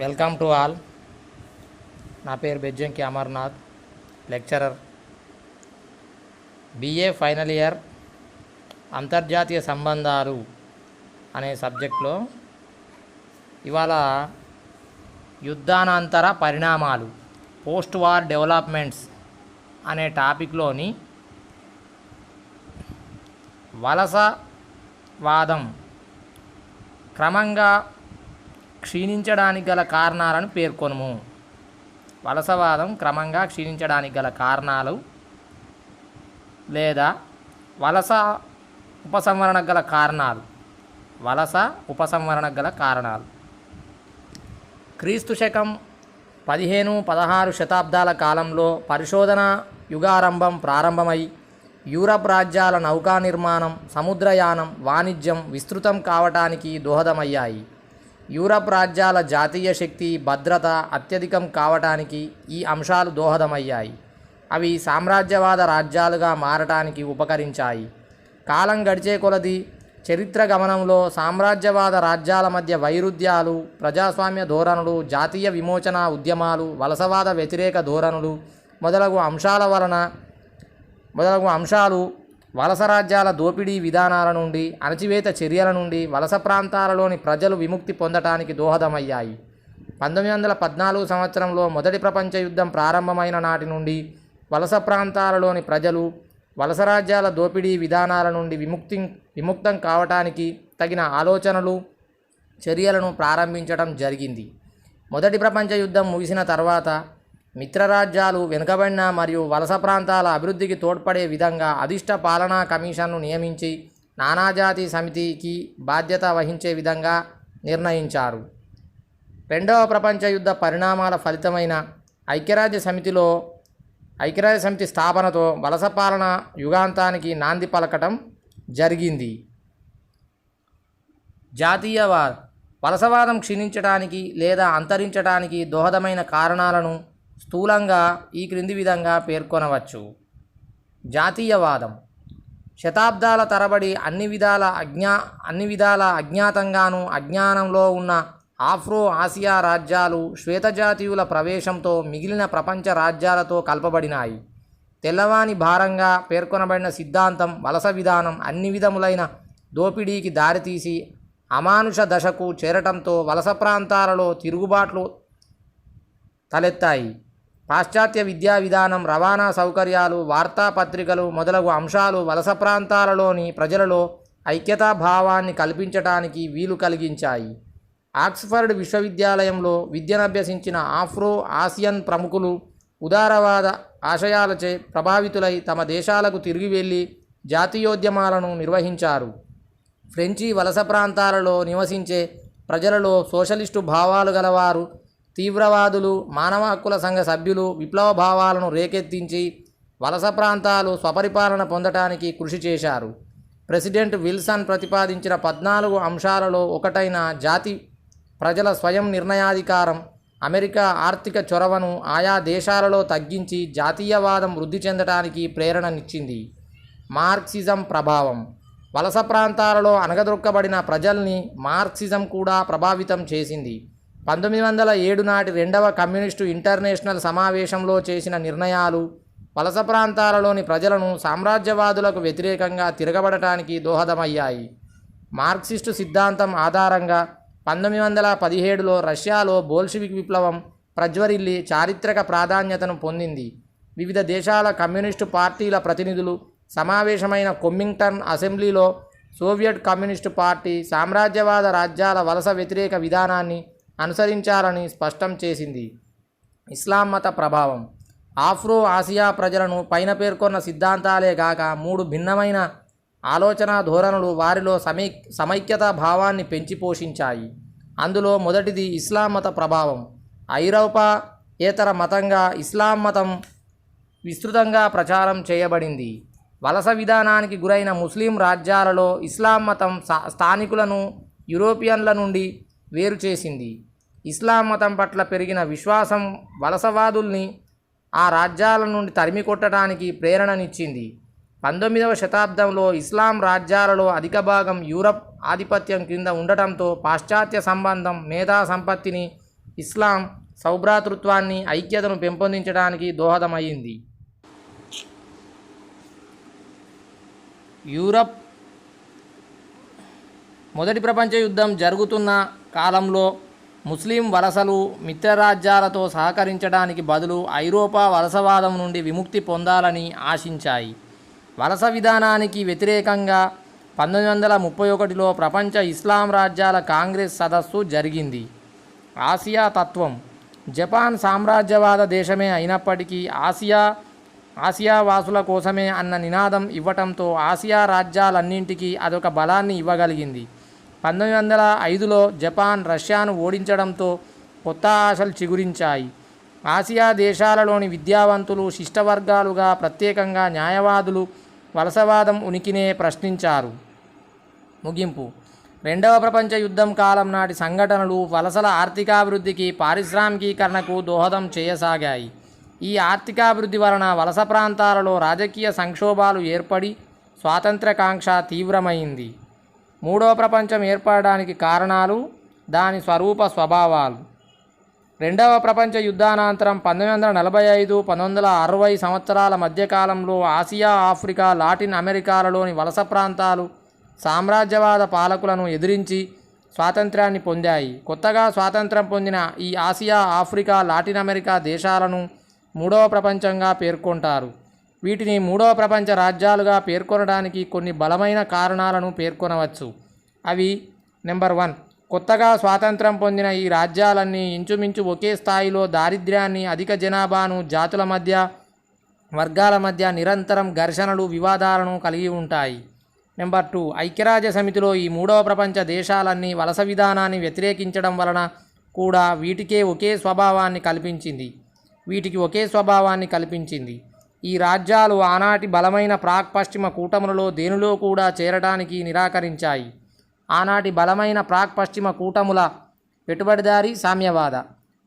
Welcome to all. నా పేరు Bejjanki Amarnath, lecturer, BA final year, అంతర్జాతీయ సంబంధాలు అనే సబ్జెక్ట్లో ఇవాళ యుద్ధానంతర పరిణామాలు, పోస్ట్ వార్ డెవలప్మెంట్స్ అనే టాపిక్లోని వలసవాదం క్రమంగా క్షీణించడానికి గల కారణాలను పేర్కొనుము. వలసవాదం క్రమంగా క్షీణించడానికి గల కారణాలు లేదా వలస ఉపసంహరణకు గల కారణాలు. వలస ఉపసంహరణకు గల కారణాలు క్రీస్తు శకం 15-16 శతాబ్దాల కాలంలో పరిశోధన యుగారంభం ప్రారంభమై యూరప్ రాజ్యాల నౌకా నిర్మాణం, సముద్రయానం, వాణిజ్యం విస్తృతం కావటానికి దోహదమయ్యాయి. యూరప్ రాజ్యాల జాతీయ శక్తి, భద్రత అత్యధికం కావటానికి ఈ అంశాలు దోహదమయ్యాయి. అవి సామ్రాజ్యవాద రాజ్యాలుగా మారటానికి ఉపకరించాయి. కాలం గడిచే కొలది చరిత్ర గమనంలో సామ్రాజ్యవాద రాజ్యాల మధ్య వైరుధ్యాలు, ప్రజాస్వామ్య ధోరణులు, జాతీయ విమోచన ఉద్యమాలు, వలసవాద వ్యతిరేక ధోరణులు మొదలగు అంశాలు వలస రాజ్యాల దోపిడీ విధానాల నుండి, అణచివేత చర్యల నుండి వలస ప్రాంతాలలోని ప్రజలు విముక్తి పొందటానికి దోహదమయ్యాయి. 1914 సంవత్సరంలో మొదటి ప్రపంచ యుద్ధం ప్రారంభమైన నాటి నుండి వలస ప్రాంతాలలోని ప్రజలు వలస రాజ్యాల దోపిడీ విధానాల నుండి విముక్తం కావటానికి తగిన ఆలోచనలు, చర్యలను ప్రారంభించడం జరిగింది. మొదటి ప్రపంచ యుద్ధం ముగిసిన తర్వాత మిత్రరాజ్యాలు వెనుకబడిన మరియు వలస ప్రాంతాల అభివృద్ధికి తోడ్పడే విధంగా అధిష్ట పాలనా కమిషన్ను నియమించి నానాజాతి సమితికి బాధ్యత వహించే విధంగా నిర్ణయించారు. రెండవ ప్రపంచ యుద్ధ పరిణామాల ఫలితమైన ఐక్యరాజ్య సమితి స్థాపనతో వలస పాలన యుగాంతానికి నాంది పలకటం జరిగింది. వలసవాదం క్షీణించడానికి లేదా అంతరించడానికి దోహదమైన కారణాలను స్థూలంగా ఈ క్రింది విధంగా పేర్కొనవచ్చు. జాతీయవాదం శతాబ్దాల తరబడి అన్ని విధాల అజ్ఞాతంగాను అజ్ఞానంలో ఉన్న ఆఫ్రో ఆసియా రాజ్యాలు శ్వేతజాతీయుల ప్రవేశంతో మిగిలిన ప్రపంచ రాజ్యాలతో కలపబడినాయి. తెల్లవాని భారంగా పేర్కొనబడిన సిద్ధాంతం వలస విధానం అన్ని విధములైన దోపిడీకి దారితీసి అమానుష దశకు చేరటంతో వలస ప్రాంతాలలో తిరుగుబాట్లు తలెత్తాయి. పాశ్చాత్య విద్యా విధానం, రవాణా సౌకర్యాలు, వార్తాపత్రికలు మొదలగు అంశాలు వలస ప్రాంతాలలోని ప్రజలలో ఐక్యతా భావాన్ని కల్పించటానికి వీలు కలిగించాయి. ఆక్స్ఫర్డ్ విశ్వవిద్యాలయంలో విద్యనభ్యసించిన ఆఫ్రో ఆసియన్ ప్రముఖులు ఉదారవాద ఆశయాలచే ప్రభావితులై తమ దేశాలకు తిరిగి వెళ్ళి జాతీయోద్యమాలను నిర్వహించారు. ఫ్రెంచి వలస ప్రాంతాలలో నివసించే ప్రజలలో సోషలిస్టు భావాలు గలవారు, తీవ్రవాదులు, మానవ హక్కుల సంఘ సభ్యులు విప్లవ భావాలను రేకెత్తించి వలస ప్రాంతాలు స్వపరిపాలన పొందటానికి కృషి చేశారు. ప్రెసిడెంట్ విల్సన్ ప్రతిపాదించిన 14 అంశాలలో ఒకటైన జాతి ప్రజల స్వయం నిర్ణయాధికారం అమెరికా ఆర్థిక చొరవను ఆయా దేశాలలో తగ్గించి జాతీయవాదం వృద్ధి చెందటానికి ప్రేరణనిచ్చింది. మార్క్సిజం ప్రభావం వలస ప్రాంతాలలో అణగదొక్కబడిన ప్రజల్ని మార్క్సిజం కూడా ప్రభావితం చేసింది. 1907 నాటి రెండవ కమ్యూనిస్టు ఇంటర్నేషనల్ సమావేశంలో చేసిన నిర్ణయాలు వలస ప్రాంతాలలోని ప్రజలను సామ్రాజ్యవాదులకు వ్యతిరేకంగా తిరగబడటానికి దోహదమయ్యాయి. మార్క్సిస్టు సిద్ధాంతం ఆధారంగా 1917లో రష్యాలో బోల్షివిక్ విప్లవం ప్రజ్వరిల్లి చారిత్రక ప్రాధాన్యతను పొందింది. వివిధ దేశాల కమ్యూనిస్టు పార్టీల ప్రతినిధులు సమావేశమైన కొమ్మింగ్టన్ అసెంబ్లీలో సోవియట్ కమ్యూనిస్టు పార్టీ సామ్రాజ్యవాద రాజ్యాల వలస వ్యతిరేక విధానాన్ని అనుసరించాలని స్పష్టం చేసింది. ఇస్లాం మత ప్రభావం ఆఫ్రో ఆసియా ప్రజలను పైన పేర్కొన్న సిద్ధాంతాలే కాక 3 భిన్నమైన ఆలోచనా ధోరణులు వారిలో సమైక్యతా భావాన్ని పెంచి పోషించాయి. అందులో మొదటిది ఇస్లాం మత ప్రభావం. ఐరోపాయేతర మతంగా ఇస్లాం మతం విస్తృతంగా ప్రచారం చేయబడింది. వలస విధానానికి గురైన ముస్లిం రాజ్యాలలో ఇస్లాం మతం స్థానికులను యూరోపియన్ల నుండి వేరు చేసింది. ఇస్లాం మతం పట్ల పెరిగిన విశ్వాసం వలసవాదుల్ని ఆ రాజ్యాల నుండి తరిమి కొట్టడానికి ప్రేరణనిచ్చింది. 19వ శతాబ్దంలో ఇస్లాం రాజ్యాలలో అధిక భాగం యూరప్ ఆధిపత్యం కింద ఉండటంతో పాశ్చాత్య సంబంధం మేధా సంపత్తిని ఇస్లాం సౌభ్రాతృత్వాన్ని ఐక్యతను పెంపొందించడానికి దోహదమయ్యింది. యూరప్ మొదటి ప్రపంచ యుద్ధం జరుగుతున్న కాలంలో ముస్లిం వలసలు మిత్రరాజ్యాలతో సహకరించడానికి బదులు ఐరోపా వలసవాదం నుండి విముక్తి పొందాలని ఆశించాయి. వలస విధానానికి వ్యతిరేకంగా 1931లో ప్రపంచ ఇస్లాం రాజ్యాల కాంగ్రెస్ సదస్సు జరిగింది. ఆసియా తత్వం జపాన్ సామ్రాజ్యవాద దేశమే అయినప్పటికీ ఆసియా వాసుల కోసమే అన్న నినాదం ఇవ్వటంతో ఆసియా రాజ్యాలన్నింటికీ అదొక బలాన్ని ఇవ్వగలిగింది. 1905లో జపాన్ రష్యాను ఓడించడంతో కొత్త ఆశలు చిగురించాయి. ఆసియా దేశాలలోని విద్యావంతులు శిష్టవర్గాలుగా ప్రత్యేకంగా న్యాయవాదులు వలసవాదం ఉనికినే ప్రశ్నించారు. ముగింపు రెండవ ప్రపంచ యుద్ధం కాలం నాటి సంఘటనలు వలసల ఆర్థికాభివృద్ధికి పారిశ్రామికీకరణకు దోహదం చేయసాగాయి. ఈ ఆర్థికాభివృద్ధి వలన వలస ప్రాంతాలలో రాజకీయ సంక్షోభాలు ఏర్పడి స్వాతంత్ర్యకాంక్ష తీవ్రమైంది. మూడవ ప్రపంచం ఏర్పడడానికి కారణాలు, దాని స్వరూప స్వభావాలు. రెండవ ప్రపంచ యుద్ధానంతరం 1945-1960 సంవత్సరాల మధ్యకాలంలో ఆసియా, ఆఫ్రికా, లాటిన్ అమెరికాలలోని వలస ప్రాంతాలు సామ్రాజ్యవాద పాలకులను ఎదిరించి స్వాతంత్ర్యాన్ని పొందాయి. కొత్తగా స్వాతంత్రం పొందిన ఈ ఆసియా, ఆఫ్రికా, లాటిన్ అమెరికా దేశాలను మూడవ ప్రపంచంగా పేర్కొంటారు. వీటిని మూడవ ప్రపంచ రాజ్యాలుగా పేర్కొనడానికి కొన్ని బలమైన కారణాలను పేర్కొనవచ్చు. అవి: నెంబర్ 1, కొత్తగా స్వాతంత్రం పొందిన ఈ రాజ్యాలన్నీ ఇంచుమించు ఒకే స్థాయిలో దారిద్ర్యాన్ని, అధిక జనాభాను, జాతుల మధ్య, వర్గాల మధ్య నిరంతరం ఘర్షణలు, వివాదాలను కలిగి ఉంటాయి. నెంబర్ 2, ఐక్యరాజ్య సమితిలో ఈ మూడవ ప్రపంచ దేశాలన్నీ వలస విధానాన్ని వ్యతిరేకించడం వలన కూడా వీటికి ఒకే స్వభావాన్ని కల్పించింది. ఈ రాజ్యాలు ఆనాటి బలమైన ప్రాక్ పశ్చిమ కూటములలో దేనిలో కూడా చేరడానికి నిరాకరించాయి. ఆనాటి బలమైన ప్రాక్ పశ్చిమ కూటముల పెట్టుబడిదారీ సామ్యవాద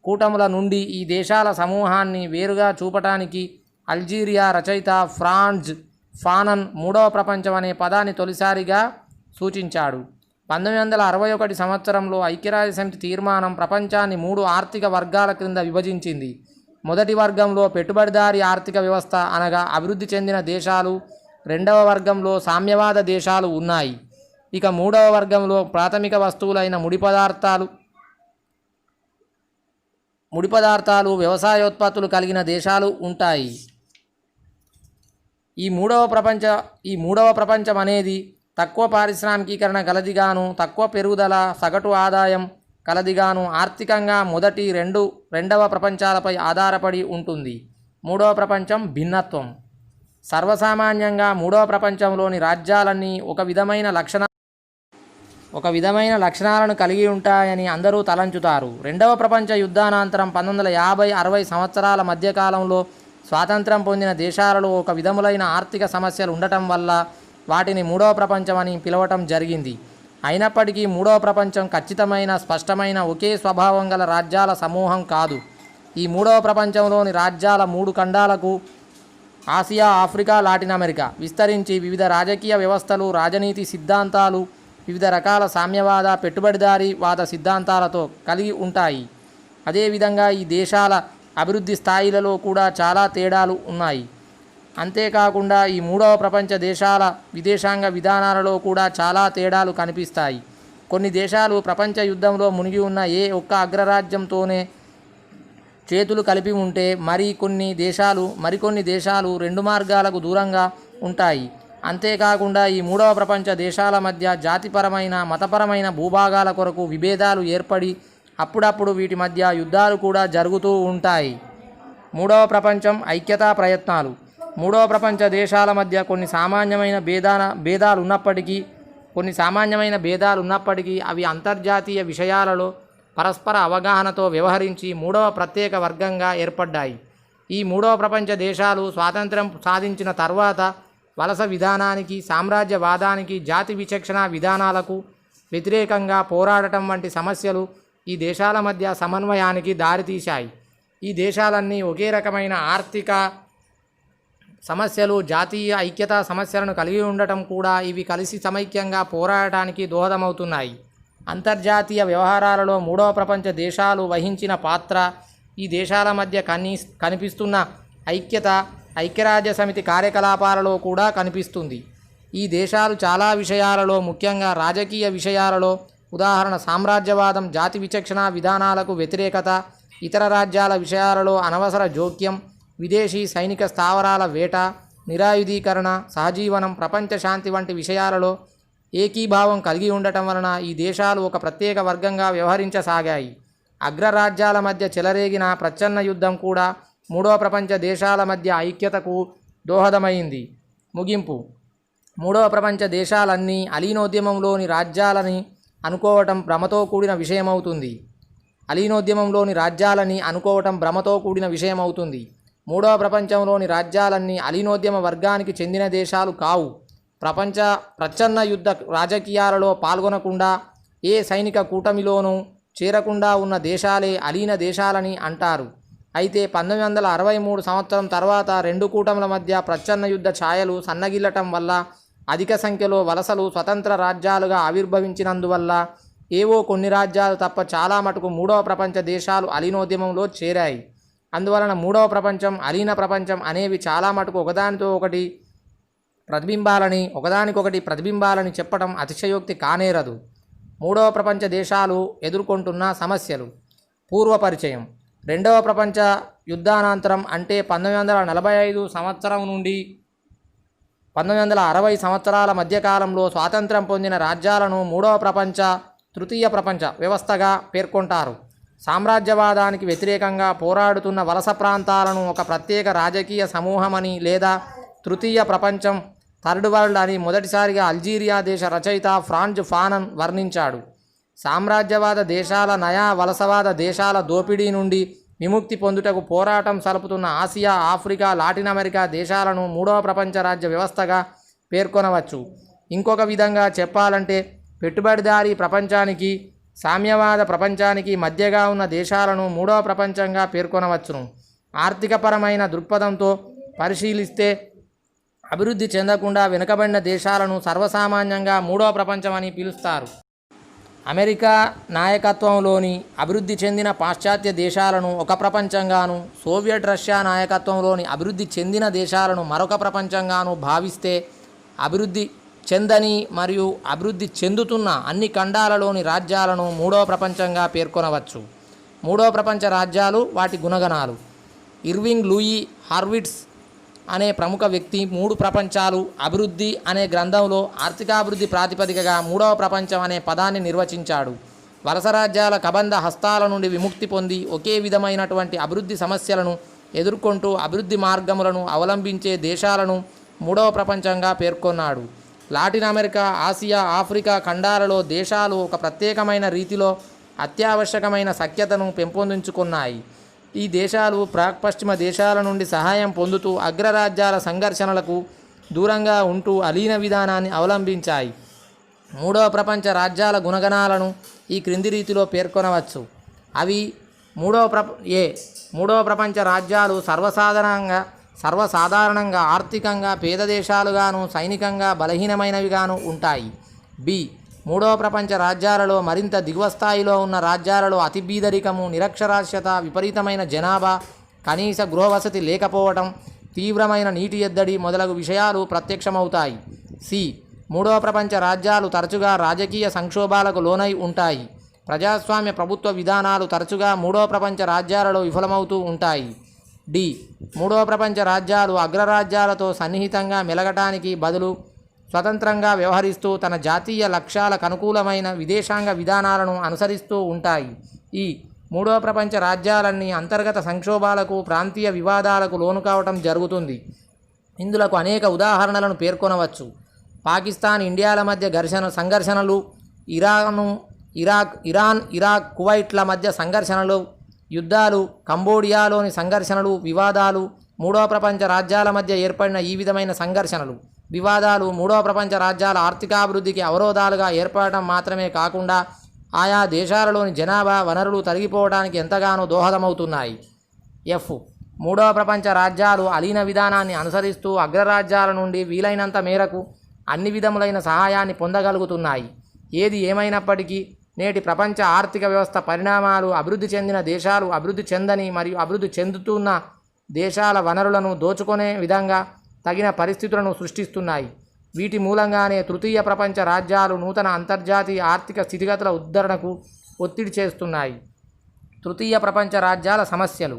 కూటముల నుండి ఈ దేశాల సమూహాన్ని వేరుగా చూపటానికి అల్జీరియా రచయిత ఫ్రాంజ్ ఫానన్ మూడవ ప్రపంచం అనే పదాన్ని తొలిసారిగా సూచించాడు. 1961 సంవత్సరంలో ఐక్యరాజ్య సమితి తీర్మానం ప్రపంచాన్ని 3 ఆర్థిక వర్గాల క్రింద విభజించింది. మొదటి వర్గంలో పెట్టుబడిదారీ ఆర్థిక వ్యవస్థ అనగా అభివృద్ధి చెందిన దేశాలు, రెండవ వర్గంలో సామ్యవాద దేశాలు ఉన్నాయి. ఇక మూడవ వర్గంలో ప్రాథమిక వస్తువులైన ముడి పదార్థాలు, వ్యవసాయోత్పత్తులు కలిగిన దేశాలు ఉంటాయి. ఈ మూడవ ప్రపంచం అనేది తక్కువ పారిశ్రామికీకరణ కలదిగాను, తక్కువ పెరుగుదల, సగటు ఆదాయం కలదిగాను, ఆర్థికంగా మొదటి రెండవ ప్రపంచాలపై ఆధారపడి ఉంటుంది. మూడవ ప్రపంచం భిన్నత్వం. సర్వసామాన్యంగా మూడవ ప్రపంచంలోని రాజ్యాలన్నీ ఒక విధమైన లక్షణాలను కలిగి ఉంటాయని అందరూ తలంచుతారు. రెండవ ప్రపంచ యుద్ధానంతరం 1950-60 సంవత్సరాల మధ్యకాలంలో స్వాతంత్రం పొందిన దేశాలలో ఒక విధములైన ఆర్థిక సమస్యలు ఉండటం వల్ల వాటిని మూడవ ప్రపంచం అని పిలవటం జరిగింది. అయినప్పటికీ మూడవ ప్రపంచం ఖచ్చితమైన, స్పష్టమైన, ఒకే స్వభావం గల రాజ్యాల సమూహం కాదు. ఈ మూడవ ప్రపంచంలోని రాజ్యాల 3 ఖండాలకు ఆసియా, ఆఫ్రికా, లాటిన్ అమెరికా విస్తరించి వివిధ రాజకీయ వ్యవస్థలు, రాజనీతి సిద్ధాంతాలు, వివిధ రకాల సామ్యవాద, పెట్టుబడిదారీ వాద సిద్ధాంతాలతో కలిగి ఉంటాయి. అదేవిధంగా ఈ దేశాల అభివృద్ధి స్థాయిలలో కూడా చాలా తేడాలు ఉన్నాయి. అంతేకాకుండా ఈ మూడవ ప్రపంచ దేశాల విదేశాంగ విధానాలలో కూడా చాలా తేడాలు కనిపిస్తాయి. కొన్ని దేశాలు ప్రపంచ యుద్ధంలో మునిగి ఉన్న ఏ ఒక్క అగ్రరాజ్యంతోనే చేతులు కలిపి ఉంటే మరికొన్ని దేశాలు 2 మార్గాలకు దూరంగా ఉంటాయి. అంతేకాకుండా ఈ మూడవ ప్రపంచ దేశాల మధ్య జాతిపరమైన, మతపరమైన భూభాగాల కొరకు విభేదాలు ఏర్పడి అప్పుడప్పుడు వీటి మధ్య యుద్ధాలు కూడా జరుగుతూ ఉంటాయి. మూడవ ప్రపంచం ఐక్యతా ప్రయత్నాలు. మూడవ ప్రపంచ దేశాల మధ్య కొన్ని సామాన్యమైన భేదాలు ఉన్నప్పటికీ అవి అంతర్జాతీయ విషయాలలో పరస్పర అవగాహనతో వ్యవహరించి మూడవ ప్రత్యేక వర్గంగా ఏర్పడ్డాయి. ఈ మూడవ ప్రపంచ దేశాలు స్వాతంత్ర్యం సాధించిన తర్వాత వలస విధానానికి, సామ్రాజ్యవాదానికి, జాతి విచక్షణ విధానాలకు వ్యతిరేకంగా పోరాడటం వంటి సమస్యలు ఈ దేశాల మధ్య సమన్వయానికి దారితీశాయి. ఈ దేశాలన్నీ ఒకే రకమైన ఆర్థిక సమస్యలు, జాతీయ ఐక్యతా సమస్యలను కలిగి ఉండటం కూడా ఇవి కలిసి సమైక్యంగా పోరాడటానికి దోహదమవుతున్నాయి. అంతర్జాతీయ వ్యవహారాలలో మూడవ ప్రపంచ దేశాలు వహించిన పాత్ర, ఈ దేశాల మధ్య కనిపిస్తున్న ఐక్యత ఐక్యరాజ్య సమితి కార్యకలాపాలలో కూడా కనిపిస్తుంది. ఈ దేశాలు చాలా విషయాలలో, ముఖ్యంగా రాజకీయ విషయాలలో, ఉదాహరణ సామ్రాజ్యవాదం, జాతి విచక్షణ విధానాలకు వ్యతిరేకత, ఇతర రాజ్యాల విషయాలలో అనవసర జోక్యం, విదేశీ సైనిక స్థావరాల వేట, నిరాయుధీకరణ, సహజీవనం, ప్రపంచ శాంతి వంటి విషయాలలో ఏకీభావం కలిగి ఉండటం వలన ఈ దేశాలు ఒక ప్రత్యేక వర్గంగా వ్యవహరించసాగాయి. అగ్రరాజ్యాల మధ్య చెలరేగిన ప్రచ్ఛన్న యుద్ధం కూడా మూడవ ప్రపంచ దేశాల మధ్య ఐక్యతకు దోహదమైంది. ముగింపు: మూడవ ప్రపంచ దేశాలన్నీ అలీనోద్యమంలోని రాజ్యాలని అనుకోవటం భ్రమతో కూడిన విషయమవుతుంది. మూడవ ప్రపంచంలోని రాజ్యాలన్నీ అలీనోద్యమ వర్గానికి చెందిన దేశాలు కావు. ప్రచ్ఛన్న యుద్ధ రాజకీయాలలో పాల్గొనకుండా, ఏ సైనిక కూటమిలోనూ చేరకుండా ఉన్న దేశాలే అలీన దేశాలని అంటారు. అయితే 1963 సంవత్సరం తర్వాత రెండు కూటముల మధ్య ప్రచ్ఛన్న యుద్ధ ఛాయలు సన్నగిల్లటం వల్ల, అధిక సంఖ్యలో వలసలు స్వతంత్ర రాజ్యాలుగా ఆవిర్భవించినందువల్ల ఏవో కొన్ని రాజ్యాలు తప్ప చాలా మటుకు మూడవ ప్రపంచ దేశాలు అలీనోద్యమంలో చేరాయి. అందువలన మూడవ ప్రపంచం, అలీన ప్రపంచం అనేవి చాలా మటుకు ఒకదానికొకటి ప్రతిబింబాలని చెప్పడం అతిశయోక్తి కానేరదు. మూడవ ప్రపంచ దేశాలు ఎదుర్కొంటున్న సమస్యలు. పూర్వపరిచయం. రెండవ ప్రపంచ యుద్ధానంతరం అంటే 1945 సంవత్సరం నుండి 1960 సంవత్సరాల మధ్యకాలంలో స్వాతంత్ర్యం పొందిన రాజ్యాలను మూడవ ప్రపంచ, తృతీయ ప్రపంచ వ్యవస్థగా పేర్కొంటారు. సామ్రాజ్యవాదానికి వ్యతిరేకంగా పోరాడుతున్న వలస ప్రాంతాలను ఒక ప్రత్యేక రాజకీయ సమూహమని లేదా తృతీయ ప్రపంచం, థర్డ్ వరల్డ్ అని మొదటిసారిగా అల్జీరియా దేశ రచయిత ఫ్రాంజ్ ఫానన్ వర్ణించాడు. సామ్రాజ్యవాద దేశాల వలసవాద దేశాల దోపిడీ నుండి విముక్తి పొందుటకు పోరాటం సలుపుతున్న ఆసియా, ఆఫ్రికా, లాటిన్ అమెరికా దేశాలను మూడవ ప్రపంచ రాజ్య వ్యవస్థగా పేర్కొనవచ్చు. ఇంకొక విధంగా చెప్పాలంటే పెట్టుబడిదారీ ప్రపంచానికి, సామ్యవాద ప్రపంచానికి మధ్యగా ఉన్న దేశాలను మూడవ ప్రపంచంగా పేర్కొనవచ్చును. ఆర్థికపరమైన దృక్పథంతో పరిశీలిస్తే అభివృద్ధి చెందకుండా వెనుకబడిన దేశాలను సర్వసామాన్యంగా మూడవ ప్రపంచమని పిలుస్తారు. అమెరికా నాయకత్వంలోని అభివృద్ధి చెందిన పాశ్చాత్య దేశాలను ఒక ప్రపంచంగాను, సోవియట్ రష్యా నాయకత్వంలోని అభివృద్ధి చెందిన దేశాలను మరొక ప్రపంచంగాను భావిస్తే, అభివృద్ధి చెందని మరియు అభివృద్ధి చెందుతున్న అన్ని ఖండాలలోని రాజ్యాలను మూడవ ప్రపంచంగా పేర్కొనవచ్చు. మూడవ ప్రపంచ రాజ్యాలు, వాటి గుణగణాలు. ఇర్వింగ్ లూయి హార్విట్జ్ అనే ప్రముఖ వ్యక్తి 3 ప్రపంచాలు అభివృద్ధి అనే గ్రంథంలో ఆర్థికాభివృద్ధి ప్రాతిపదికగా మూడవ ప్రపంచం అనే పదాన్ని నిర్వచించాడు. వలస రాజ్యాల కబంధ హస్తాల నుండి విముక్తి పొంది ఒకే విధమైనటువంటి అభివృద్ధి సమస్యలను ఎదుర్కొంటూ అభివృద్ధి మార్గములను అవలంబించే దేశాలను మూడవ ప్రపంచంగా పేర్కొన్నాడు. లాటిన్ అమెరికా, ఆసియా, ఆఫ్రికా ఖండాలలో దేశాలు ఒక ప్రత్యేకమైన రీతిలో అత్యావశ్యకమైన సఖ్యతను పెంపొందించుకున్నాయి. ఈ దేశాలు ప్రాక్పశ్చిమ దేశాల నుండి సహాయం పొందుతూ అగ్రరాజ్యాల సంఘర్షణలకు దూరంగా ఉంటూ అలీన విధానాన్ని అవలంబించాయి. మూడవ ప్రపంచ రాజ్యాల గుణగణాలను ఈ క్రింది రీతిలో పేర్కొనవచ్చు. అవి మూడవ ప్రపంచ రాజ్యాలు సర్వసాధారణంగా ఆర్థికంగా పేద దేశాలుగాను, సైనికంగా బలహీనమైనవిగాను ఉంటాయి. బి. మూడవ ప్రపంచ రాజ్యాలలో మరింత దిగువ స్థాయిలో ఉన్న రాజ్యాలలో అతి బీదరికము, నిరక్షరాస్యత, విపరీతమైన జనాభా, కనీస గృహవసతి లేకపోవటం, తీవ్రమైన నీటి ఎద్దడి మొదలగు విషయాలు ప్రత్యక్షమవుతాయి. సి. మూడవ ప్రపంచ రాజ్యాలు తరచుగా రాజకీయ సంక్షోభాలకు లోనై ఉంటాయి. ప్రజాస్వామ్య ప్రభుత్వ విధానాలు తరచుగా మూడవ ప్రపంచ రాజ్యాలలో విఫలమవుతూ ఉంటాయి. డి. మూడవ ప్రపంచ రాజ్యాలు అగ్రరాజ్యాలతో సన్నిహితంగా మెలగటానికి బదులు స్వతంత్రంగా వ్యవహరిస్తూ తన జాతీయ లక్ష్యాలకు అనుకూలమైన విదేశాంగ విధానాలను అనుసరిస్తూ ఉంటాయి. ఈ మూడవ ప్రపంచ రాజ్యాలన్నీ అంతర్గత సంక్షోభాలకు, ప్రాంతీయ వివాదాలకు లోను కావటం జరుగుతుంది. ఇందులకు అనేక ఉదాహరణలను పేర్కొనవచ్చు. పాకిస్తాన్, ఇండియాల మధ్య సంఘర్షణలు, ఇరాన్, ఇరాక్, కువైట్ల మధ్య సంఘర్షణలు, యుద్ధాలు, కంబోడియాలోని సంఘర్షణలు, వివాదాలు, మూడవ ప్రపంచ రాజ్యాల మధ్య ఏర్పడిన ఈ విధమైన సంఘర్షణలు, వివాదాలు మూడవ ప్రపంచ రాజ్యాల ఆర్థికాభివృద్ధికి అవరోధాలుగా ఏర్పడటం మాత్రమే కాకుండా ఆయా దేశాలలోని జనాభా వనరులు తరిగిపోవడానికి ఎంతగానో దోహదమవుతున్నాయి. ఎఫ్. మూడవ ప్రపంచ రాజ్యాలు అలీన విధానాన్ని అనుసరిస్తూ అగ్రరాజ్యాల నుండి వీలైనంత మేరకు అన్ని విధములైన సహాయాన్ని పొందగలుగుతున్నాయి. ఏది ఏమైనప్పటికీ నేటి ప్రపంచ ఆర్థిక వ్యవస్థ పరిణామాలు అభివృద్ధి చెందిన దేశాలు అభివృద్ధి చెందని మరియు అభివృద్ధి చెందుతున్న దేశాల వనరులను దోచుకునే విధంగా తగిన పరిస్థితులను సృష్టిస్తున్నాయి. వీటి మూలంగానే తృతీయ ప్రపంచ రాజ్యాలు నూతన అంతర్జాతీయ ఆర్థిక స్థితిగతుల ఉద్ధరణకు ఒత్తిడి చేస్తున్నాయి. తృతీయ ప్రపంచ రాజ్యాల సమస్యలు.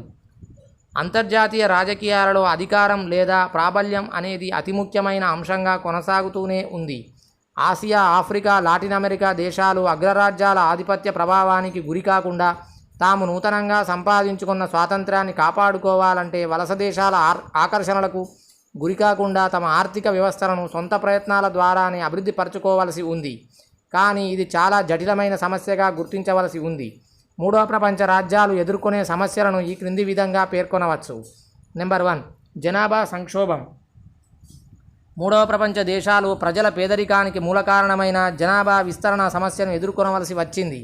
అంతర్జాతీయ రాజకీయాలలో అధికారం లేదా ప్రాబల్యం అనేది అతి ముఖ్యమైన అంశంగా కొనసాగుతూనే ఉంది. ఆసియా, ఆఫ్రికా, లాటిన్ అమెరికా దేశాలు అగ్రరాజ్యాల ఆధిపత్య ప్రభావానికి గురికాకుండా తాము నూతనంగా సంపాదించుకున్న స్వాతంత్ర్యాన్ని కాపాడుకోవాలంటే వలస దేశాల ఆకర్షణలకు గురికాకుండా తమ ఆర్థిక వ్యవస్థలను సొంత ప్రయత్నాల ద్వారానే అభివృద్ధి పరచుకోవలసి ఉంది. కానీ ఇది చాలా జటిలమైన సమస్యగా గుర్తించవలసి ఉంది. మూడవ ప్రపంచ రాజ్యాలు ఎదుర్కొనే సమస్యలను ఈ క్రింది విధంగా పేర్కొనవచ్చు. నెంబర్ 1, జనాభా సంక్షోభం. మూడవ ప్రపంచ దేశాలు ప్రజల పేదరికానికి మూల కారణమైన జనాభా విస్తరణ సమస్యను ఎదుర్కొనవలసి వచ్చింది.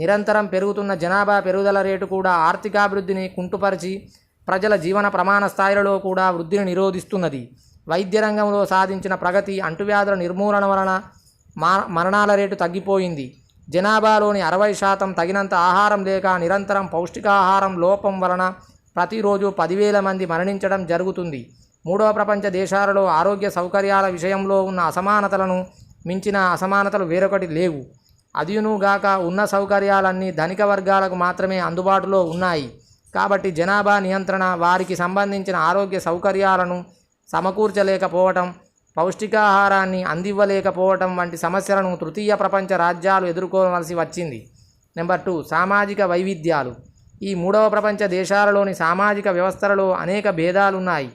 నిరంతరం పెరుగుతున్న జనాభా పెరుగుదల రేటు కూడా ఆర్థికాభివృద్ధిని కుంటుపరిచి ప్రజల జీవన ప్రమాణ స్థాయిలలో కూడా వృద్ధిని నిరోధిస్తున్నది. వైద్య రంగంలో సాధించిన ప్రగతి, అంటువ్యాధుల నిర్మూలన వలన మరణాల రేటు తగ్గిపోయింది. జనాభాలోని 60% తగినంత ఆహారం లేక నిరంతరం పౌష్టికాహారం లోపం వలన ప్రతిరోజు 10,000 మంది మరణించడం జరుగుతుంది. మూడవ ప్రపంచ దేశాలలో ఆరోగ్య సౌకర్యాల విషయంలో ఉన్న అసమానతలను మించిన అసమానతలు వేరొకటి లేవు. అదియునుగాక ఉన్న సౌకర్యాలన్నీ ధనిక వర్గాలకు మాత్రమే అందుబాటులో ఉన్నాయి. కాబట్టి జనాభా నియంత్రణ, వారికి సంబంధించిన ఆరోగ్య సౌకర్యాలను సమకూర్చలేకపోవటం, పౌష్టికాహారాన్ని అందివ్వలేకపోవటం వంటి సమస్యలను తృతీయ ప్రపంచ రాజ్యాలు ఎదుర్కోవలసి వచ్చింది. నెంబర్ 2, సామాజిక వైవిధ్యాలు. ఈ మూడవ ప్రపంచ దేశాలలోని సామాజిక వ్యవస్థలలో అనేక భేదాలున్నాయి.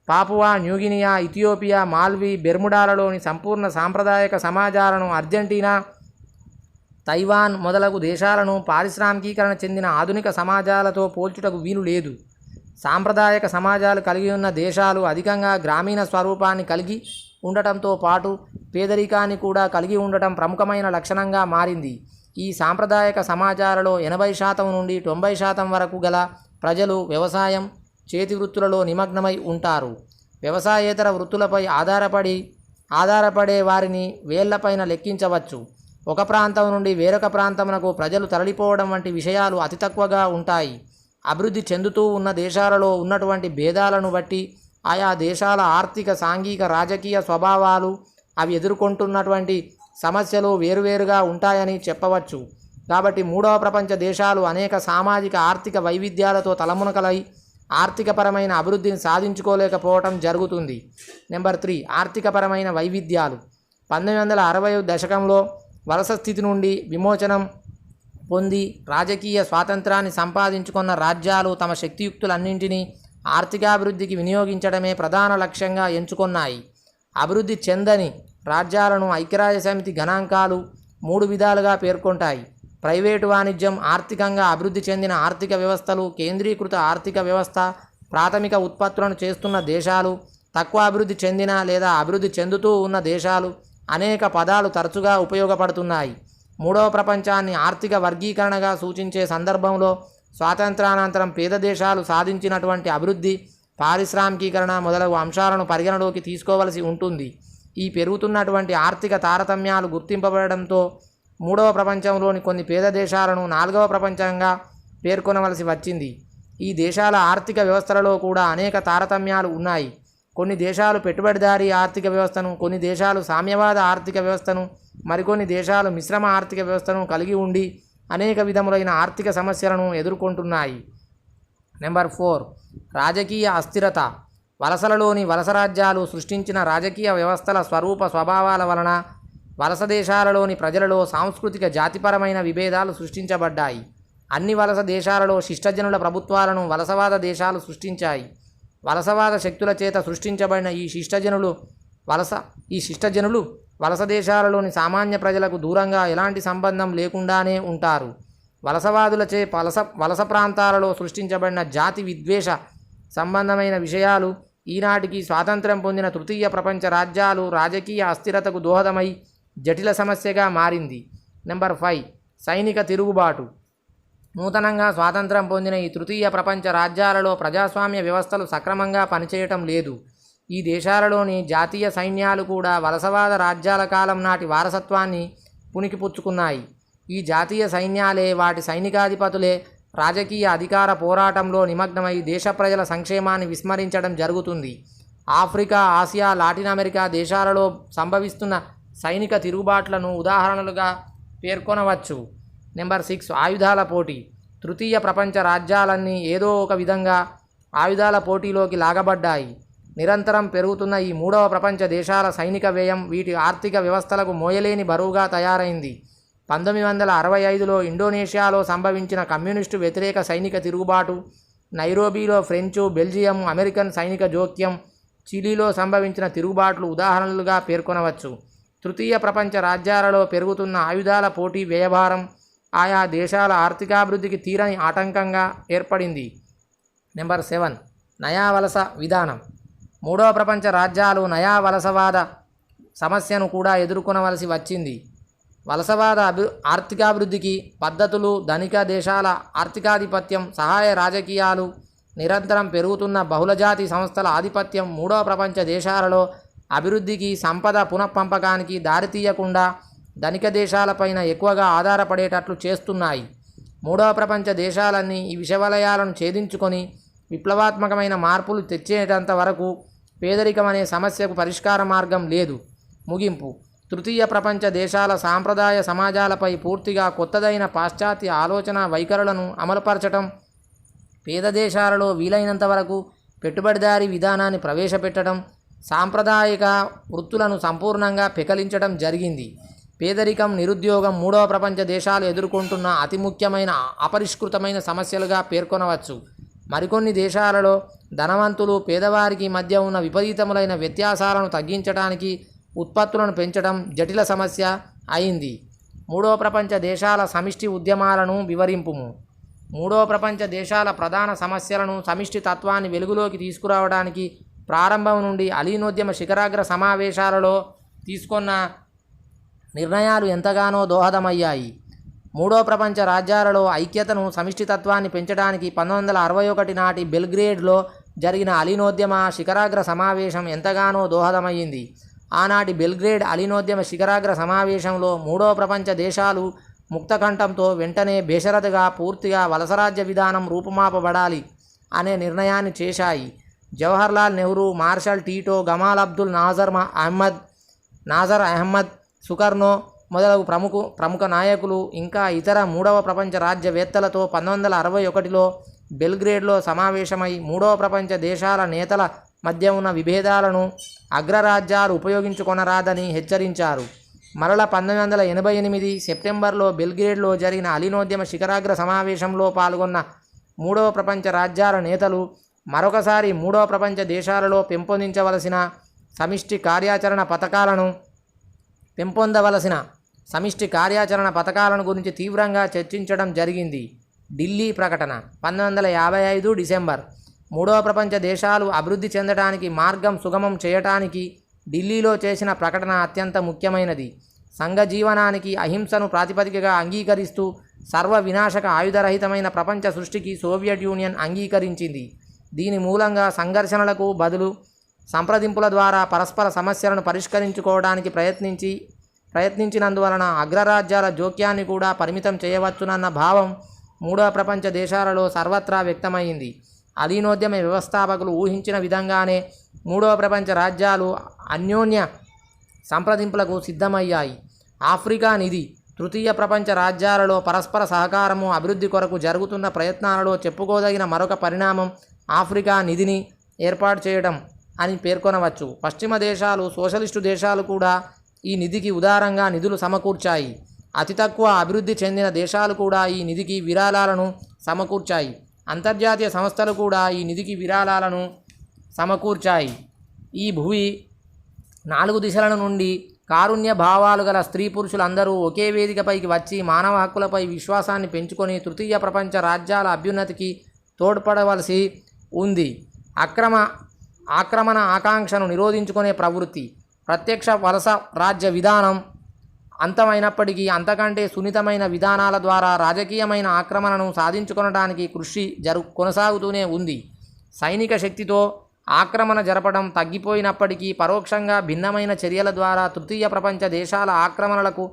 పాపువా న్యూగినియా, ఇథియోపియా, మాల్వీ, బెర్ముడాలలోని సంపూర్ణ సాంప్రదాయక సమాజాలను అర్జెంటీనా, తైవాన్ మొదలగు దేశాలను పారిశ్రామికీకరణ చెందిన ఆధునిక సమాజాలతో పోల్చుటకు వీలు లేదు. సాంప్రదాయక సమాజాలు కలిగి ఉన్న దేశాలు అధికంగా గ్రామీణ స్వరూపాన్ని కలిగి ఉండటంతో పాటు పేదరికాన్ని కూడా కలిగి ఉండటం ప్రముఖమైన లక్షణంగా మారింది. ఈ సాంప్రదాయక సమాజాలలో 80% నుండి 90% వరకు గల ప్రజలు వ్యవసాయం, చేతి వృత్తులలో నిమగ్నమై ఉంటారు. వ్యవసాయేతర వృత్తులపై ఆధారపడే వారిని వేళ్లపైన లెక్కించవచ్చు. ఒక ప్రాంతం నుండి వేరొక ప్రాంతమునకు ప్రజలు తరలిపోవడం వంటి విషయాలు అతి తక్కువగా ఉంటాయి. అభివృద్ధి చెందుతూ ఉన్న దేశాలలో ఉన్నటువంటి భేదాలను బట్టి ఆయా దేశాల ఆర్థిక, సాంఘిక, రాజకీయ స్వభావాలు, అవి ఎదుర్కొంటున్నటువంటి సమస్యలు వేరువేరుగా ఉంటాయని చెప్పవచ్చు. కాబట్టి మూడవ ప్రపంచ దేశాలు అనేక సామాజిక, ఆర్థిక వైవిధ్యాలతో తలమునకలై ఆర్థికపరమైన అభివృద్ధిని సాధించుకోలేకపోవటం జరుగుతుంది. నెంబర్ 3, ఆర్థికపరమైన వైవిధ్యాలు. 1960 దశకంలో వలస స్థితి నుండి విమోచనం పొంది రాజకీయ స్వాతంత్రాన్ని సంపాదించుకున్న రాజ్యాలు తమ శక్తియుక్తులన్నింటినీ ఆర్థికాభివృద్ధికి వినియోగించడమే ప్రధాన లక్ష్యంగా ఎంచుకున్నాయి. అభివృద్ధి చెందని రాజ్యాలను ఐక్యరాజ్యసమితి గణాంకాలు 3 విధాలుగా పేర్కొంటాయి. ప్రైవేటు వాణిజ్యం, ఆర్థికంగా అభివృద్ధి చెందిన ఆర్థిక వ్యవస్థలు, కేంద్రీకృత ఆర్థిక వ్యవస్థ, ప్రాథమిక ఉత్పత్తులను చేస్తున్న దేశాలు, తక్కువ అభివృద్ధి చెందిన లేదా అభివృద్ధి చెందుతూ ఉన్న దేశాలు. అనేక పదాలు తరచుగా ఉపయోగపడుతున్నాయి. మూడవ ప్రపంచాన్ని ఆర్థిక వర్గీకరణగా సూచించే సందర్భంలో స్వాతంత్రానంతరం పేద దేశాలు సాధించినటువంటి అభివృద్ధి, పారిశ్రామికీకరణ మొదలగు అంశాలను పరిగణలోకి తీసుకోవలసి ఉంటుంది. ఈ పెరుగుతున్నటువంటి ఆర్థిక తారతమ్యాలు గుర్తింపబడడంతో మూడవ ప్రపంచంలోని కొన్ని పేద దేశాలను నాలుగవ ప్రపంచంగా పేర్కొనవలసి వచ్చింది. ఈ దేశాల ఆర్థిక వ్యవస్థలలో కూడా అనేక తారతమ్యాలు ఉన్నాయి. కొన్ని దేశాలు పెట్టుబడిదారీ ఆర్థిక వ్యవస్థను, కొన్ని దేశాలు సామ్యవాద ఆర్థిక వ్యవస్థను, మరికొన్ని దేశాలు మిశ్రమ ఆర్థిక వ్యవస్థను కలిగి ఉండి అనేక విధములైన ఆర్థిక సమస్యలను ఎదుర్కొంటున్నాయి. నెంబర్ 4, రాజకీయ అస్థిరత. వలసలలోని వలస రాజ్యాలు సృష్టించిన రాజకీయ వ్యవస్థల స్వరూప స్వభావాల వలన వలస దేశాలలోని ప్రజలలో సాంస్కృతిక, జాతిపరమైన విభేదాలు సృష్టించబడ్డాయి. అన్ని వలస దేశాలలో శిష్టజనుల ప్రభుత్వాలను వలసవాద దేశాలు సృష్టించాయి. వలసవాద శక్తుల చేత సృష్టించబడిన ఈ శిష్టజనులు వలస దేశాలలోని సామాన్య ప్రజలకు దూరంగా ఎలాంటి సంబంధం లేకుండానే ఉంటారు. వలసవాదులచే వలస ప్రాంతాలలో సృష్టించబడిన జాతి విద్వేష సంబంధమైన విషయాలు ఈనాటికి స్వాతంత్ర్యం పొందిన తృతీయ ప్రపంచ రాజ్యాలు రాజకీయ అస్థిరతకు దోహదమై జటిల సమస్యగా మారింది. నెంబర్ 5, సైనిక తిరుగుబాటు. నూతనంగా స్వాతంత్రం పొందిన ఈ తృతీయ ప్రపంచ రాజ్యాలలో ప్రజాస్వామ్య వ్యవస్థలు సక్రమంగా పనిచేయటం లేదు. ఈ దేశాలలోని జాతీయ సైన్యాలు కూడా వలసవాద రాజ్యాల కాలం నాటి వారసత్వాన్ని పుణికిపుచ్చుకున్నాయి. ఈ జాతీయ సైన్యాలే వాటి సైనికాధిపతులే రాజకీయ అధికార పోరాటంలో నిమగ్నమై దేశ ప్రజల సంక్షేమాన్ని విస్మరించడం జరుగుతుంది. ఆఫ్రికా, ఆసియా, లాటిన్ అమెరికా దేశాలలో సంభవిస్తున్న సైనిక తిరుగుబాట్లను ఉదాహరణలుగా పేర్కొనవచ్చు. నెంబర్ 6 ఆయుధాల పోటీ. తృతీయ ప్రపంచ రాజ్యాలన్నీ ఏదో ఒక విధంగా ఆయుధాల పోటీలోకి లాగబడ్డాయి. నిరంతరం పెరుగుతున్న ఈ మూడవ ప్రపంచ దేశాల సైనిక వ్యయం వీటి ఆర్థిక వ్యవస్థలకు మోయలేని బరువుగా తయారైంది. 1965లో ఇండోనేషియాలో సంభవించిన కమ్యూనిస్టు వ్యతిరేక సైనిక తిరుగుబాటు, నైరోబీలో ఫ్రెంచు, బెల్జియం, అమెరికన్ సైనిక జోక్యం, చిలీలో సంభవించిన తిరుగుబాట్లు ఉదాహరణలుగా పేర్కొనవచ్చు. తృతీయ ప్రపంచ రాజ్యాలలో పెరుగుతున్న ఆయుధాల పోటీ వ్యయభారం ఆయా దేశాల ఆర్థికాభివృద్ధికి తీరని ఆటంకంగా ఏర్పడింది. నెంబర్ 7 నయా వలస విధానం. మూడవ ప్రపంచ రాజ్యాలు నయా వలసవాద సమస్యను కూడా ఎదుర్కొనవలసి వచ్చింది. వలసవాద ఆర్థికాభివృద్ధికి పద్ధతులు, ధనిక దేశాల ఆర్థికాధిపత్యం, సహాయ రాజకీయాలు, నిరంతరం పెరుగుతున్న బహుళజాతి సంస్థల ఆధిపత్యం మూడవ ప్రపంచ దేశాలలో అభివృద్ధికి, సంపద పునఃపంపకానికి దారితీయకుండా ధనిక దేశాలపైన ఎక్కువగా ఆధారపడేటట్లు చేస్తున్నాయి. మూడవ ప్రపంచ దేశాలన్నీ ఈ విషవలయాలను ఛేదించుకొని విప్లవాత్మకమైన మార్పులు తెచ్చేటంత వరకు పేదరికం అనే సమస్యకు పరిష్కార మార్గం లేదు. ముగింపు. తృతీయ ప్రపంచ దేశాల సాంప్రదాయ సమాజాలపై పూర్తిగా కొత్తదైన పాశ్చాత్య ఆలోచన వైఖరులను అమలుపరచడం, పేద దేశాలలో వీలైనంత వరకు పెట్టుబడిదారీ విధానాన్ని ప్రవేశపెట్టడం, సాంప్రదాయిక వృత్తులను సంపూర్ణంగా పెకలించడం జరిగింది. పేదరికం, నిరుద్యోగం మూడవ ప్రపంచ దేశాలు ఎదుర్కొంటున్న అతి ముఖ్యమైన అపరిష్కృతమైన సమస్యలుగా పేర్కొనవచ్చు. మరికొన్ని దేశాలలో ధనవంతులు, పేదవారికి మధ్య ఉన్న విపరీతములైన వ్యత్యాసాలను తగ్గించడానికి ఉత్పత్తులను పెంచడం జటిల సమస్య అయింది. మూడవ ప్రపంచ దేశాల సమిష్టి ఉద్యమాలను వివరింపుము. మూడవ ప్రపంచ దేశాల ప్రధాన సమస్యలను, సమిష్టి తత్వాన్ని వెలుగులోకి తీసుకురావడానికి ప్రారంభం నుండి అలీనోద్యమ శిఖరాగ్ర సమావేశాలలో తీసుకున్న నిర్ణయాలు ఎంతగానో దోహదమయ్యాయి. మూడవ ప్రపంచ రాజ్యాలలో ఐక్యతను, సమిష్టితత్వాన్ని పెంచడానికి 1961 నాటి బెల్గ్రేడ్లో జరిగిన అలీనోద్యమ శిఖరాగ్ర సమావేశం ఎంతగానో దోహదమయ్యింది. ఆనాటి బెల్గ్రేడ్ అలీనోద్యమ శిఖరాగ్ర సమావేశంలో మూడవ ప్రపంచ దేశాలు ముక్తకంఠంతో వెంటనే బేషరతుగా పూర్తిగా వలసరాజ్య విధానం రూపుమాపబడాలి అనే నిర్ణయాన్ని చేశాయి. Jawaharlal Nehru, Marshal Tito, Gamal Abdul Nasser Ahmed, Sukarno మొదలగు ప్రముఖ నాయకులు ఇంకా ఇతర మూడవ ప్రపంచ రాజ్యవేత్తలతో 1961లో బెల్గ్రేడ్లో సమావేశమై మూడవ ప్రపంచ దేశాల నేతల మధ్య ఉన్న విభేదాలను అగ్రరాజ్యాలు ఉపయోగించుకొనరాదని హెచ్చరించారు. మరల 1988 సెప్టెంబర్లో బెల్గ్రేడ్లో జరిగిన అలీనోద్యమ శిఖరాగ్ర సమావేశంలో పాల్గొన్న మూడవ ప్రపంచ రాజ్యాల నేతలు మరొకసారి మూడవ ప్రపంచ దేశాలలో పెంపొందవలసిన సమిష్టి కార్యాచరణ పథకాలను గురించి తీవ్రంగా చర్చించడం జరిగింది. ఢిల్లీ ప్రకటన 1955 డిసెంబర్. మూడవ ప్రపంచ దేశాలు అభివృద్ధి చెందడానికి మార్గం సుగమం చేయటానికి ఢిల్లీలో చేసిన ప్రకటన అత్యంత ముఖ్యమైనది. సంఘ జీవనానికి అహింసను ప్రాతిపదికగా అంగీకరిస్తూ సర్వ వినాశక ఆయుధరహితమైన ప్రపంచ సృష్టికి సోవియట్ యూనియన్ అంగీకరించింది. దీని మూలంగా సంఘర్షణలకు బదులు సంప్రదింపుల ద్వారా పరస్పర సమస్యలను పరిష్కరించుకోవడానికి ప్రయత్నించినందువలన అగ్రరాజ్యాల జోక్యాన్ని కూడా పరిమితం చేయవచ్చునన్న భావం మూడవ ప్రపంచ దేశాలలో సర్వత్రా వ్యక్తమైంది. అలీనోద్యమ వ్యవస్థాపకులు ఊహించిన విధంగానే మూడవ ప్రపంచ రాజ్యాలు అన్యోన్య సంప్రదింపులకు సిద్ధమయ్యాయి. ఆఫ్రికా నిధి. తృతీయ ప్రపంచ రాజ్యాలలో పరస్పర సహకారము, అభివృద్ధి కొరకు జరుగుతున్న ప్రయత్నాలలో చెప్పుకోదగిన మరొక పరిణామం ఆఫ్రికా నిధిని ఏర్పాటు చేయడం అని పేర్కొనవచ్చు. పశ్చిమ దేశాలు, సోషలిస్టు దేశాలు కూడా ఈ నిధికి ఉదారంగా నిధులు సమకూర్చాయి. అతి తక్కువ అభివృద్ధి చెందిన దేశాలు కూడా ఈ నిధికి విరాళాలను సమకూర్చాయి. అంతర్జాతీయ సంస్థలు కూడా ఈ నిధికి విరాళాలను సమకూర్చాయి. ఈ భూమి 4 దిశల నుండి కారుణ్య భావాలు గల స్త్రీ పురుషులందరూ ఒకే వేదికపైకి వచ్చి మానవ హక్కులపై విశ్వాసాన్ని పెంచుకొని తృతీయ ప్రపంచ రాజ్యాల అభ్యున్నతికి తోడ్పడవలసి ఉంది. ఆక్రమణ ఆకాంక్షను నిరోధించుకునే ప్రవృత్తి. ప్రత్యక్ష వలస రాజ్య విధానం అంతమైనప్పటికీ అంతకంటే సున్నితమైన విధానాల ద్వారా రాజకీయమైన ఆక్రమణను సాధించుకొనడానికి కృషి కొనసాగుతూనే ఉంది. సైనిక శక్తితో ఆక్రమణ జరపడం తగ్గిపోయినప్పటికీ పరోక్షంగా భిన్నమైన చర్యల ద్వారా తృతీయ ప్రపంచ దేశాల ఆక్రమణలకు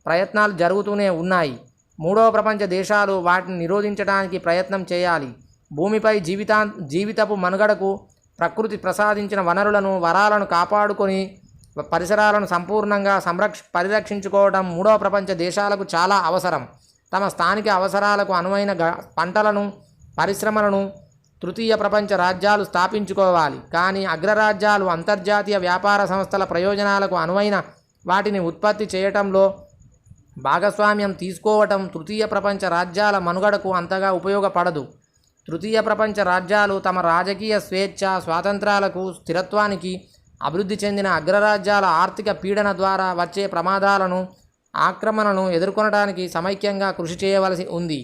ప్రయత్నాలు జరుగుతూనే ఉన్నాయి. మూడవ ప్రపంచ దేశాలు వాటిని నిరోధించడానికి ప్రయత్నం చేయాలి. భూమిపై జీవితపు మనుగడకు ప్రకృతి ప్రసాదించిన వరాలను కాపాడుకొని పరిసరాలను సంపూర్ణంగా పరిరక్షించుకోవడం మూడవ ప్రపంచ దేశాలకు చాలా అవసరం. తమ స్థానిక అవసరాలకు అనువైన పంటలను, పరిశ్రమలను తృతీయ ప్రపంచ రాజ్యాలు స్థాపించుకోవాలి. కానీ అగ్రరాజ్యాలు అంతర్జాతీయ వ్యాపార సంస్థల ప్రయోజనాలకు అనువైన వాటిని ఉత్పత్తి చేయటంలో భాగస్వామ్యం తీసుకోవటం తృతీయ ప్రపంచ రాజ్యాల మనుగడకు అంతగా ఉపయోగపడదు. తృతీయ ప్రపంచ రాజ్యాలు తమ రాజకీయ స్వేచ్ఛ, స్వాతంత్రాలకు, స్థిరత్వానికి అభివృద్ధి చెందిన అగ్రరాజ్యాల ఆర్థిక పీడన ద్వారా వచ్చే ప్రమాదాలను, ఆక్రమణను ఎదుర్కొనడానికి సమైక్యంగా కృషి చేయవలసి ఉంది.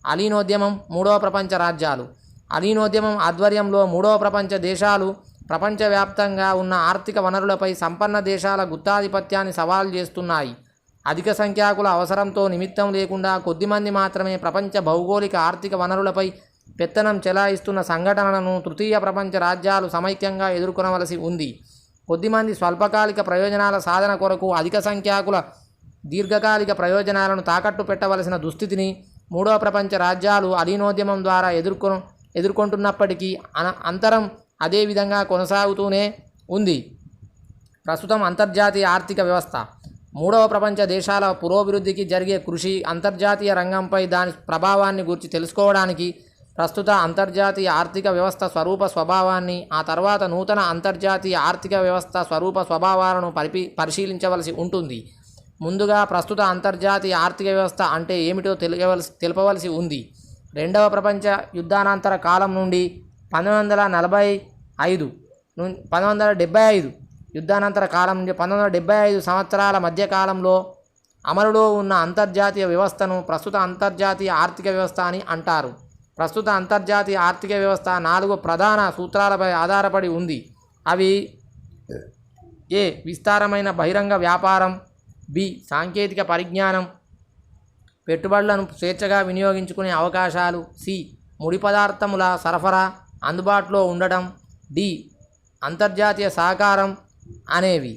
అలీనోద్యమం, మూడవ ప్రపంచ రాజ్యాలు. అలీనోద్యమం ఆధ్వర్యంలో మూడవ ప్రపంచ దేశాలు ప్రపంచవ్యాప్తంగా ఉన్న ఆర్థిక వనరులపై సంపన్న దేశాల గుత్తాధిపత్యాన్ని సవాల్ చేస్తున్నాయి. అధిక సంఖ్యాకుల అవసరంతో నిమిత్తం లేకుండా కొద్దిమంది మాత్రమే ప్రపంచ భౌగోళిక ఆర్థిక వనరులపై పెత్తనం చెలాయిస్తున్న సంఘటనలను తృతీయ ప్రపంచ రాజ్యాలు సమైక్యంగా ఎదుర్కొనవలసి ఉంది. కొద్దిమంది స్వల్పకాలిక ప్రయోజనాల సాధన కొరకు అధిక సంఖ్యాకుల దీర్ఘకాలిక ప్రయోజనాలను తాకట్టు పెట్టవలసిన దుస్థితిని మూడవ ప్రపంచ రాజ్యాలు అలీనోద్యమం ద్వారా ఎదుర్కొంటున్నప్పటికీ అంతరం అదే విధంగా కొనసాగుతూనే ఉంది. ప్రస్తుతం అంతర్జాతీయ ఆర్థిక వ్యవస్థ. మూడవ ప్రపంచ దేశాల పురోభివృద్ధికి జరిగే కృషి, అంతర్జాతీయ రంగంపై దాని ప్రభావాన్ని గురించి తెలుసుకోవడానికి ప్రస్తుత అంతర్జాతీయ ఆర్థిక వ్యవస్థ స్వరూప స్వభావాన్ని, ఆ తర్వాత నూతన అంతర్జాతీయ ఆర్థిక వ్యవస్థ స్వరూప స్వభావాలను పరిశీలించవలసి ఉంటుంది. ముందుగా ప్రస్తుత అంతర్జాతీయ ఆర్థిక వ్యవస్థ అంటే ఏమిటో తెలుపవలసి ఉంది. రెండవ ప్రపంచ యుద్ధానంతర కాలం నుండి 1975 యుద్ధానంతర కాలం నుండి 1975 సంవత్సరాల మధ్యకాలంలో అమలులో ఉన్న అంతర్జాతీయ వ్యవస్థను ప్రస్తుత అంతర్జాతీయ ఆర్థిక వ్యవస్థ అని అంటారు. ప్రస్తుత అంతర్జాతీయ ఆర్థిక వ్యవస్థ 4 ప్రధాన సూత్రాలపై ఆధారపడి ఉంది. అవి: ఏ. విస్తారమైన బహిరంగ వ్యాపారం. బి. సాంకేతిక పరిజ్ఞానం, పెట్టుబడులను స్వేచ్ఛగా వినియోగించుకునే అవకాశాలు. సి. ముడి పదార్థముల సరఫరా అందుబాటులో ఉండడం. డి. అంతర్జాతీయ సహకారం అనేవి.